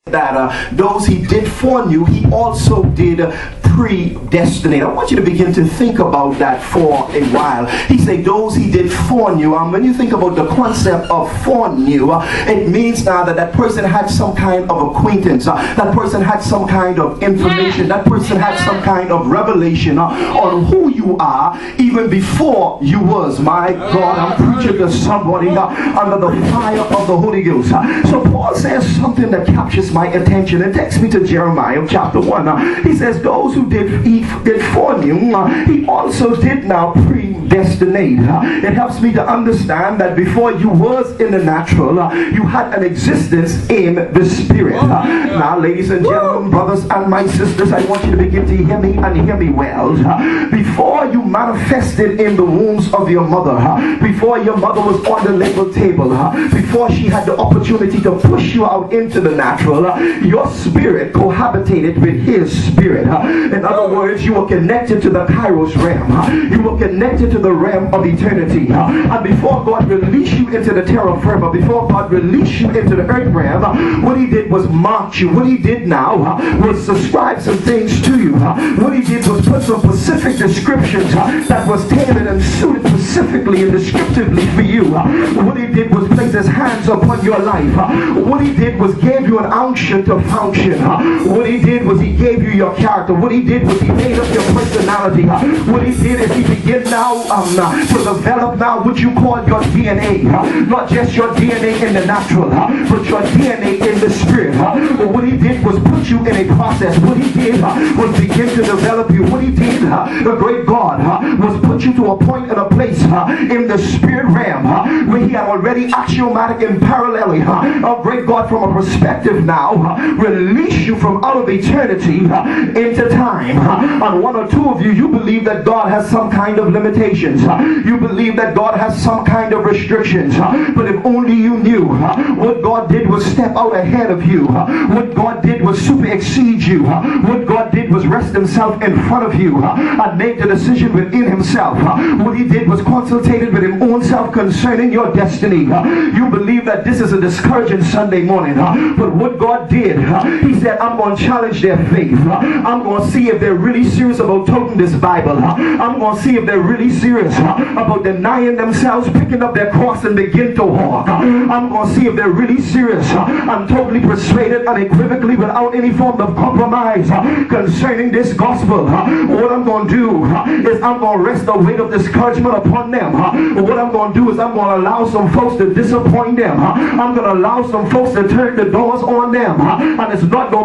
that those he did foreknew, he also did predestinate. I want you to begin to think about that for a while. He said those he did foreknew. When you think about the concept of foreknew, it means now that that person had some kind of acquaintance, that person had some kind of information, that person had some kind of revelation on who you are even before you was. My God, I'm preaching to somebody under the fire of the Holy Ghost. So Paul says something that captures my attention. It takes me to Jeremiah chapter 1. He says those who did foreknew, he also did now predestinate. It helps me to understand that before you was in the natural, you had an existence in the spirit. Now, ladies and gentlemen, brothers and my sisters, I want you to begin to hear me and hear me well. Before you manifested in the wombs of your mother, before your mother was on the labor table, before she had the opportunity to push you out into the natural, your spirit cohabitated with his spirit. In other words, you were connected to the Kairos realm. You were connected to the realm of eternity. And before God released you into the terra firma, before God released you into the earth realm, what he did was mark you. What he did now was subscribe some things to you. What he did was put some specific descriptions that was tailored and suited specifically and descriptively for you. What he did was place his hands upon your life. What he did was gave you an unction to function. What he did was he gave you your character. What he did was he made up your personality. What he did is he began now to develop now what you call your DNA. Not just your DNA in the natural, but your DNA in the spirit. But what he did was put you in a process. What he did was begin to develop you. What he did, the great God, was put you to a point and a place in the spirit realm where he had already axiomatic and parallelly, great God, from a perspective now, release you from out of eternity into time. On one or two of you, you believe that God has some kind of limitations. You believe that God has some kind of restrictions. But if only you knew, what God did was step out ahead of you. What God did was super exceed you. What God did was rest himself in front of you and make the decision within himself. What he did was consultated with his own self concerning your destiny. You believe that this is a discouraging Sunday morning. But what God did, he said, I'm going to challenge their faith. I'm going to see if they're really serious about toting this Bible. I'm going to see if they're really serious about denying themselves, picking up their cross and begin to walk. I'm going to see if they're really serious. I'm totally persuaded unequivocally without any form of compromise concerning this gospel. What I'm going to do is I'm going to rest the weight of discouragement upon them. What I'm going to do is I'm going to allow some folks to disappoint them. I'm going to allow some folks to turn the doors on them. And it's not going